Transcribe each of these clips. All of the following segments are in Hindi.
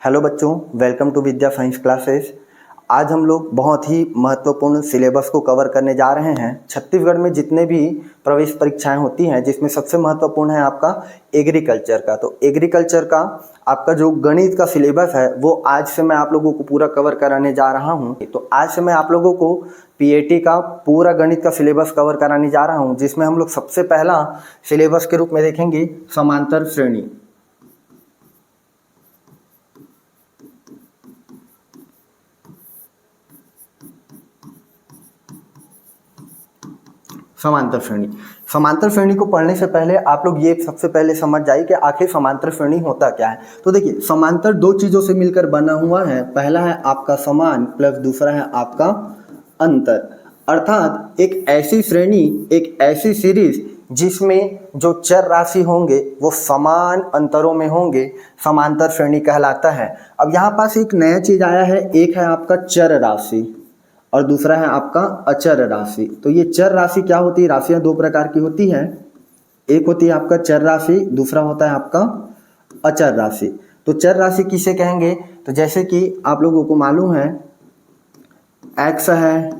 हेलो बच्चों, welcome to Vidya science classes. आज हम लोग बहुत ही महत्वपूर्ण सिलेबस को कवर करने जा रहे हैं। छत्तीसगढ़ में जितने भी प्रवेश परीक्षाएं होती हैं जिसमें सबसे महत्वपूर्ण है आपका एग्रीकल्चर का। तो एग्रीकल्चर का आपका जो गणित का सिलेबस है वो आज से मैं आप लोगों को पूरा कवर कराने जा रहा हूं। तो आज से मैं आप लोगों को पीएटी का पूरा गणित का सिलेबस कवर कराने जा रहा हूँ, जिसमें हम लोग सबसे पहला सिलेबस के रूप में देखेंगे समांतर श्रेणी। समांतर श्रेणी को पढ़ने से पहले आप लोग ये सबसे पहले समझ जाइए कि आखिर समांतर श्रेणी होता क्या है। तो देखिए, समांतर दो चीज़ों से मिलकर बना हुआ है। पहला है आपका समान प्लस दूसरा है आपका अंतर, अर्थात एक ऐसी श्रेणी, एक ऐसी सीरीज जिसमें जो चर राशि होंगे वो समान अंतरों में होंगे, समांतर श्रेणी कहलाता है। अब यहाँ पास एक नया चीज़ आया है, एक है आपका चर राशि और दूसरा है आपका अचर राशि। तो ये चर राशि क्या होती है? राशियां दो प्रकार की होती है, एक होती है आपका चर राशि, दूसरा होता है आपका अचर राशि। तो चर राशि किसे कहेंगे? तो जैसे कि आप लोगों को मालूम है x है,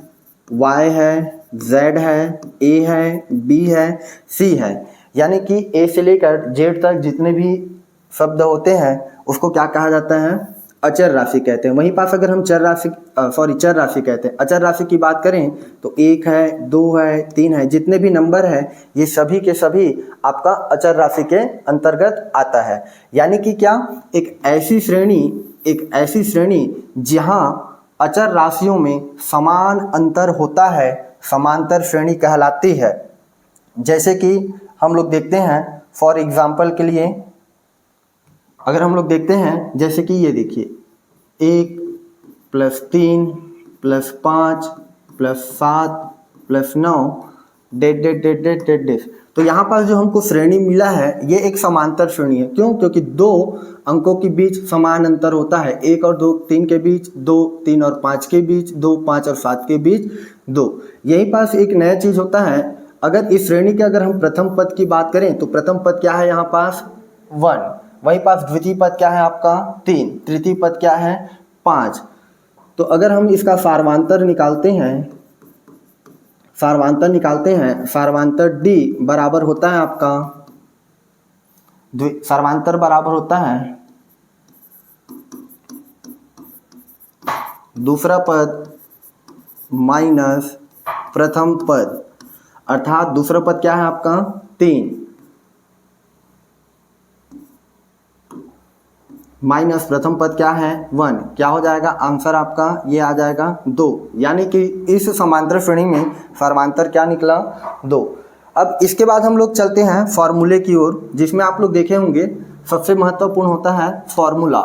y है, z है, a है, b है, c है, यानी कि a से लेकर z तक जितने भी शब्द होते हैं उसको क्या कहा जाता है? अचर राशि कहते हैं। वहीं पास अगर हम चर राशि कहते हैं। अचर राशि की बात करें तो 1 है, 2 है, 3 है, जितने भी नंबर है ये सभी के सभी आपका अचर राशि के अंतर्गत आता है। यानी कि क्या? एक ऐसी श्रेणी जहां अचर राशियों में समान अंतर होता है, समांतर श्रेणी कहलाती है। जैसे कि हम लोग देखते हैं, फॉर एग्जाम्पल के लिए अगर हम लोग देखते हैं, जैसे कि ये देखिए 1 + 3 + 5 + 7 + 9 डेट। तो यहाँ पर जो हमको श्रेणी मिला है ये एक समांतर श्रेणी है। क्यों? क्योंकि दो अंकों के बीच समान अंतर होता है, 1 और 2, 3 के बीच 2, 3 और 5 के बीच 2, 5 और 7 के बीच 2। यही पास एक नया चीज होता है, अगर इस श्रेणी के अगर हम प्रथम पद की बात करें तो प्रथम पद क्या है यहाँ पास? 1। वहीं पास द्वितीय पद क्या है आपका? 3। तृतीय पद क्या है? 5। तो अगर हम इसका सार्वधातुक निकालते हैं, सार्वधातुक D बराबर होता है आपका, सार्वधातुक बराबर होता है दूसरा पद माइनस प्रथम पद, अर्थात दूसरा पद क्या है आपका? 3 माइनस प्रथम पद क्या है? 1। क्या हो जाएगा आंसर आपका? ये आ जाएगा 2। यानी कि इस समांतर श्रेणी में सार्वधातुक क्या निकला? 2। अब इसके बाद हम लोग चलते हैं फॉर्मूले की ओर, जिसमें आप लोग देखे होंगे सबसे महत्वपूर्ण होता है फॉर्मूला।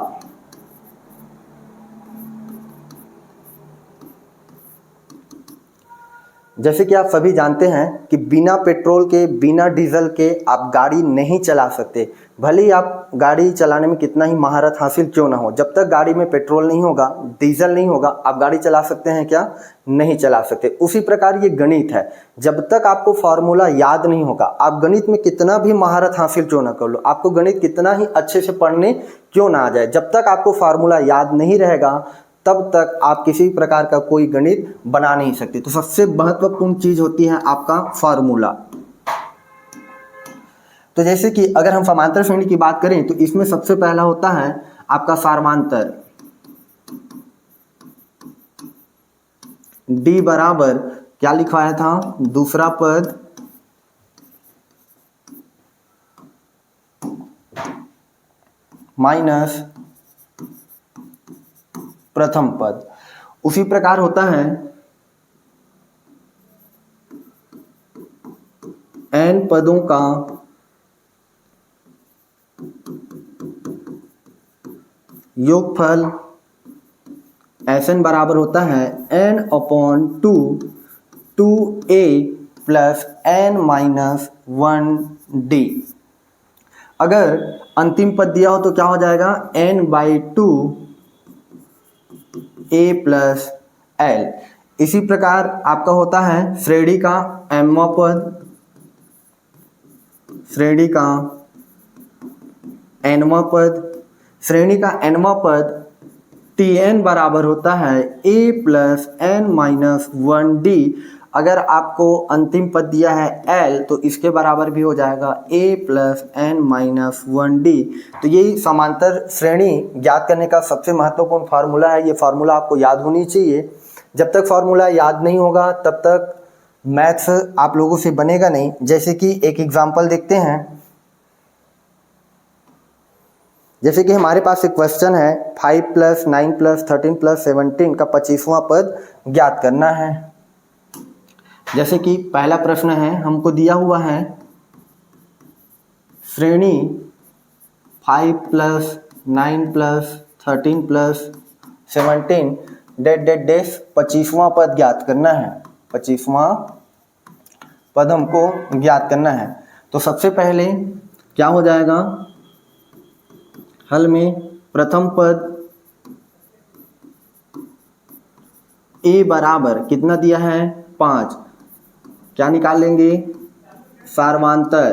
जैसे कि आप सभी जानते हैं कि बिना पेट्रोल के, बिना डीजल के आप गाड़ी नहीं चला सकते। भले ही आप गाड़ी चलाने में कितना ही महारत हासिल क्यों ना हो, जब तक गाड़ी में पेट्रोल नहीं होगा, डीजल नहीं होगा, आप गाड़ी चला सकते हैं क्या? नहीं चला सकते। उसी प्रकार ये गणित है, जब तक आपको फॉर्मूला याद नहीं होगा, आप गणित में कितना भी महारत हासिल क्यों ना कर लो, आपको गणित कितना ही अच्छे से पढ़ने क्यों ना आ जाए, जब तक आपको फॉर्मूला याद नहीं रहेगा तब तक आप किसी प्रकार का कोई गणित बना नहीं सकते। तो सबसे महत्वपूर्ण चीज होती है आपका फॉर्मूला। तो जैसे कि अगर हम समांतर श्रेणी की बात करें तो इसमें सबसे पहला होता है आपका सार्वधातुक D बराबर क्या लिखवाया था? दूसरा पद माइनस प्रथम पद। उसी प्रकार होता है n पदों का योगफल Sn बराबर होता है n/2 2a + n-1d। अगर अंतिम पद दिया हो तो क्या हो जाएगा? n/2 a + l। इसी प्रकार आपका होता है श्रेणी का mवां पद, श्रेणी का nवां पद, श्रेणी का nवां पद Tn बराबर होता है a plus n minus 1d। अगर आपको अंतिम पद दिया है l तो इसके बराबर भी हो जाएगा a plus n minus 1d। तो ये समांतर श्रेणी ज्ञात करने का सबसे महत्वपूर्ण फार्मूला है। ये फार्मूला आपको याद होनी चाहिए। जब तक फार्मूला याद नहीं होगा तब तक मैथ्स आप लोगों से बनेगा नहीं। जैसे कि एक एग्जांपल देखते हैं। जैसे कि हमारे पास एक क्वेश्चन है 5 प्लस 9 प्लस 13 प्लस 17 का 25वां पद ज्ञात करना है। जैसे कि पहला प्रश्न है, हमको दिया हुआ है श्रेणी 5 प्लस 9 प्लस 13 प्लस 17 डेश 25वां पद ज्ञात करना है। 25वां पद हमको ज्ञात करना है। तो सबसे पहले क्या हो जाएगा, हल में प्रथम पद a बराबर कितना दिया है 5, क्या निकाल लेंगे सार्वांतर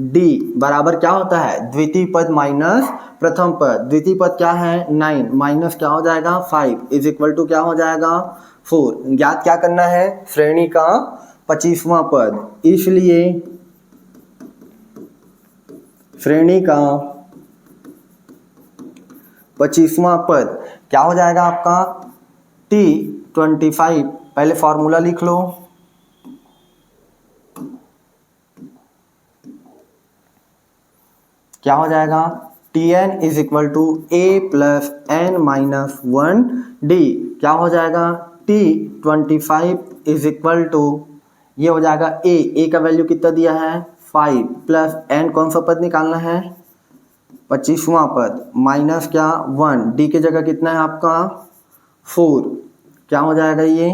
d बराबर क्या होता है द्वितीय पद माइनस प्रथम पद। द्वितीय पद क्या है 9 माइनस क्या हो जाएगा 5 इज इक्वल टू क्या हो जाएगा 4। ज्ञात क्या करना है श्रेणी का 25वां पद, इसलिए श्रेणी का 25वां पद क्या हो जाएगा आपका T25। पहले फॉर्मूला लिख लो। क्या हो जाएगा Tn is equal to a plus n minus 1d। क्या हो जाएगा T25 इज इक्वल टू ये हो जाएगा a का वैल्यू कितना दिया है 5 प्लस n कौन सा पद निकालना है 25वां पद माइनस क्या 1 d की जगह कितना है आपका 4। क्या हो जाएगा ये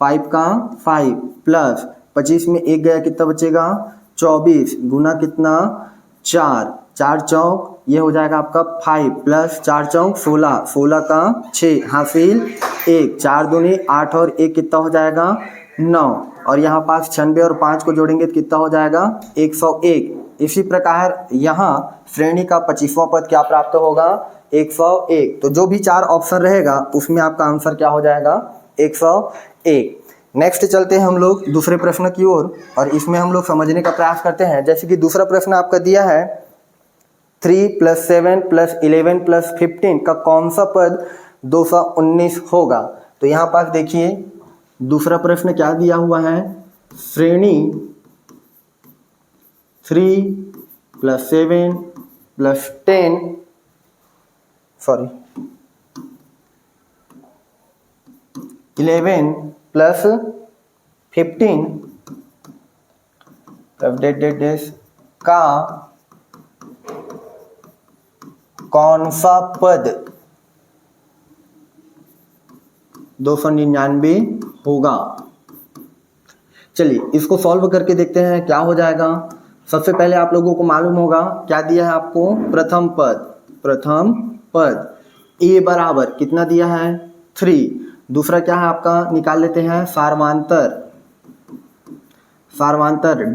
5 का 5 प्लस 25 में एक गया कितना बचेगा 24 गुना कितना 4 चौक ये हो जाएगा आपका 5 प्लस 4 चौक 16 का 6 हासिल 1 4 दूनी 8 और 1 कितना हो जाएगा 9 और यहाँ पास 96 और 5 को जोड़ेंगे तो कितना हो जाएगा 101। इसी प्रकार यहाँ श्रेणी का 25वां पद क्या प्राप्त होगा 101। तो जो भी 4 ऑप्शन रहेगा उसमें आपका आंसर क्या हो जाएगा 101। नेक्स्ट चलते हैं हम लोग दूसरे प्रश्न की ओर और इसमें हम लोग समझने का प्रयास करते हैं। जैसे कि दूसरा प्रश्न आपका दिया है 3 प्लस 7 प्लस 11 प्लस 15 का कौन सा पद 219 होगा। तो यहाँ पास देखिए दूसरा प्रश्न क्या दिया हुआ है श्रेणी 3 प्लस 7 प्लस 11 प्लस 15 का कौन सा पद 299 होगा। चलिए इसको सॉल्व करके देखते हैं क्या हो जाएगा। सबसे पहले आप लोगों को मालूम होगा क्या दिया है आपको प्रथम पद a बराबर कितना दिया है 3। दूसरा क्या है आपका निकाल लेते हैं सार्वांतर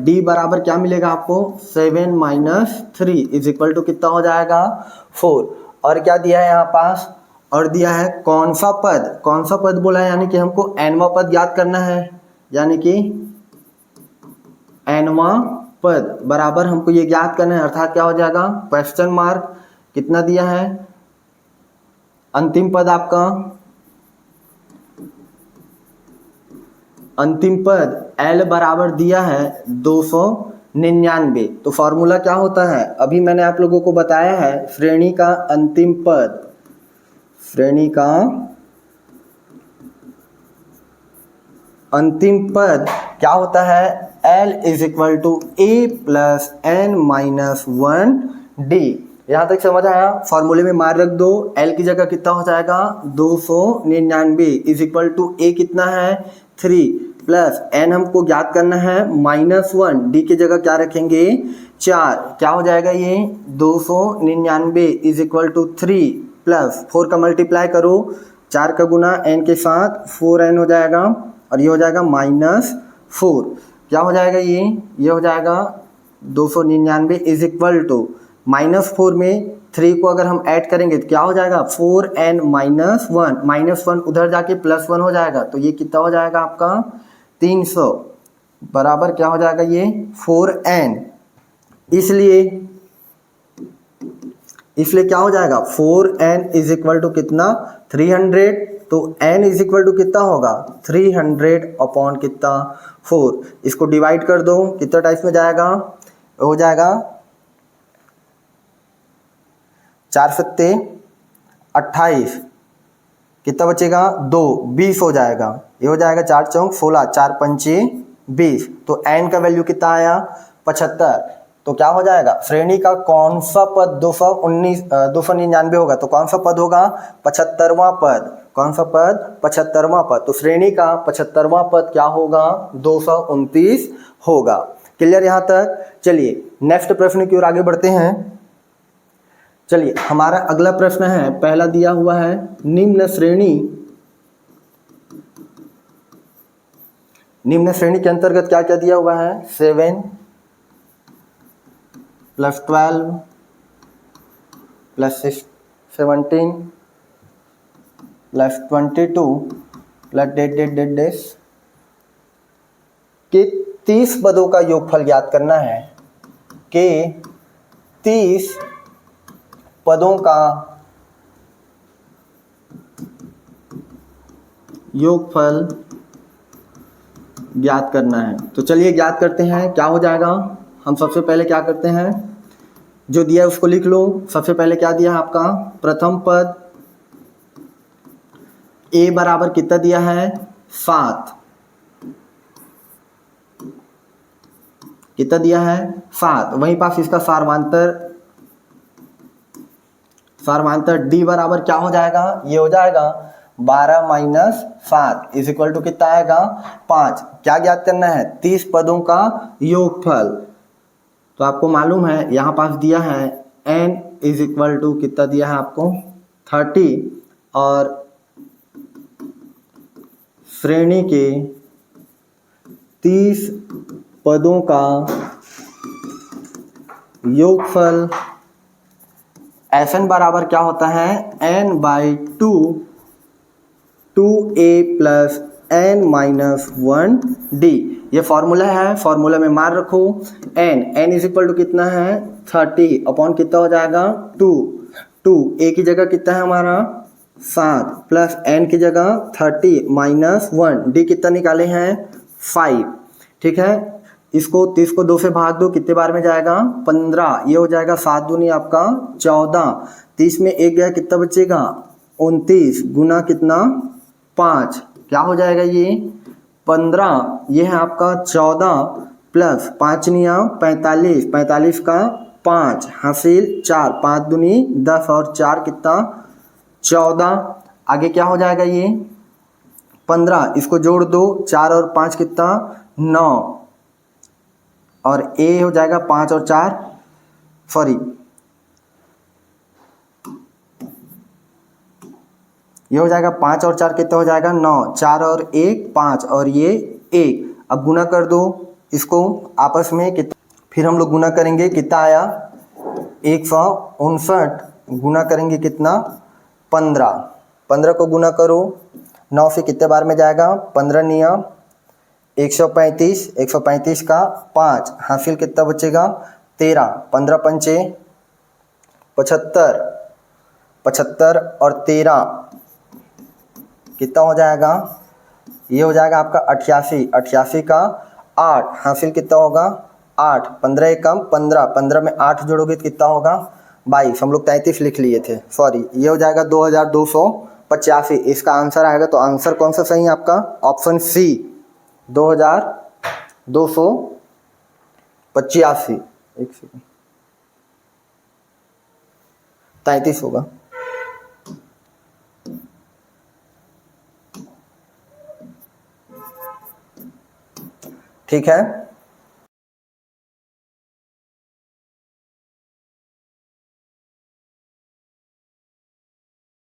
d बराबर क्या मिलेगा आपको 7 माइनस 3 इज इक्वल टू कितना हो जाएगा 4। और क्या दिया है यहाँ पास और दिया है कौन सा पद बोला है यानी कि हमको nवां पद याद करना है, यानी कि nवां पद बराबर हमको ये ज्ञात करना है। अर्थात क्या हो जाएगा क्वेश्चन मार्क कितना दिया है अंतिम पद आपका अंतिम पद L बराबर दिया है 299। तो फॉर्मूला क्या होता है अभी मैंने आप लोगों को बताया है श्रेणी का अंतिम पद क्या होता है L is equal to a plus n minus 1d। यहाँ तक समझ आया। फॉर्मूले में मार रख दो L की जगह कितना हो जाएगा 299 इज इक्वल टू a कितना है 3 प्लस n हमको ज्ञात करना है -1 d की जगह क्या रखेंगे 4। क्या हो जाएगा ये 299 इज इक्वल टू 3 प्लस 4 का मल्टीप्लाई करो 4 का गुना n के साथ 4n हो जाएगा और ये हो जाएगा -4। क्या हो जाएगा ये हो जाएगा 299 इज इक्वल टू -4 में 3 को अगर हम ऐड करेंगे तो क्या हो जाएगा 4n माइनस 1, माइनस 1 उधर जाके प्लस 1 हो जाएगा, तो ये कितना हो जाएगा आपका 300 बराबर क्या हो जाएगा ये 4n। इसलिए क्या हो जाएगा 4n इज इक्वल टू कितना 300, तो n इज इक्वल टू कितना होगा 300 अपॉन कितना 4। इसको डिवाइड कर दो, कितना टाइप्स में जाएगा, हो जाएगा 4 सत्ते 28, कितना बचेगा 2, 20 हो जाएगा, ये हो जाएगा 4 चौक 16, 4 पंचे 20, तो n का वैल्यू कितना आया 75। तो क्या हो जाएगा श्रेणी का कौन सा पद 299 होगा, तो कौन सा पद होगा 75वां पद, कौन सा पद 75वां पद, तो श्रेणी का 75वां पद क्या होगा 229 होगा। क्लियर यहाँ तक। चलिए नेक्स्ट प्रश्न की ओर आगे बढ़ते हैं। चलिए हमारा अगला प्रश्न है, पहला दिया हुआ है निम्न श्रेणी के अंतर्गत क्या क्या दिया हुआ है 7 प्लस 12 प्लस 17 प्लस 22 प्लस डेट के 30 पदों का योगफल ज्ञात करना है, के 30 पदों का योगफल ज्ञात करना है। तो चलिए ज्ञात करते हैं, क्या हो जाएगा। हम सबसे पहले क्या करते हैं, जो दिया है उसको लिख लो। सबसे पहले क्या दिया है आपका प्रथम पद a बराबर कितना दिया है 7, कितना दिया है 7। वहीं पास इसका सारवांतर d बराबर क्या हो जाएगा, ये हो जाएगा 12 माइनस 7 इज इक्वल टू कितना आएगा 5। क्या ज्ञात करना है 30 पदों का योगफल। तो आपको मालूम है यहाँ पास दिया है n इज इक्वल टू कितना दिया है आपको 30, और श्रेणी के 30 पदों का योगफल Sn बराबर क्या होता है n by 2 2a plus n minus 1d। ये फॉर्मूला है, फॉर्मूला में मार रखो n इज इक्वल टू कितना है 30 अपॉन कितना हो जाएगा 2 a की जगह कितना है हमारा 7 प्लस n की जगह 30 माइनस 1 d कितना निकाले हैं 5। ठीक है, इसको 30 को 2 से भाग दो, कितने बार में जाएगा 15, ये हो जाएगा 7 दूनी आपका 14, 30 में 1 गया कितना बचेगा 29 गुना कितना 5, क्या हो जाएगा ये 15, ये है आपका 14 प्लस 5 निया 45, 45 का 5 हासिल 4, 5 दूनी 10 और 4 कितना 14। आगे क्या हो जाएगा ये 15, इसको जोड़ दो 4 और 5 कितना 9, और a हो जाएगा 5 और 4 सॉरी ये हो जाएगा 5 और 4 कितना हो जाएगा 9, 4 और 1 5 और ये 1। अब गुना कर दो इसको आपस में, कितना फिर हम लोग गुना करेंगे, कितना आया 159 गुना करेंगे कितना 15, 15 को गुना करो 9 से कितने बार में जाएगा 15 निया 135, 135 का 5 हासिल कितना बचेगा 13, 15 पंचे 75, 75 और 13 कितना हो जाएगा, ये हो जाएगा आपका 88, 88 का 8 हासिल कितना होगा 8, 15 कम 15, 15 में 8 जोड़ोगे तो कितना होगा 22, हम लोग 33 लिख लिए थे सॉरी, ये हो जाएगा 2285। इसका आंसर आएगा, तो आंसर कौन सा सही है आपका ऑप्शन सी 2285, एक सेकंड 33 होगा। ठीक है।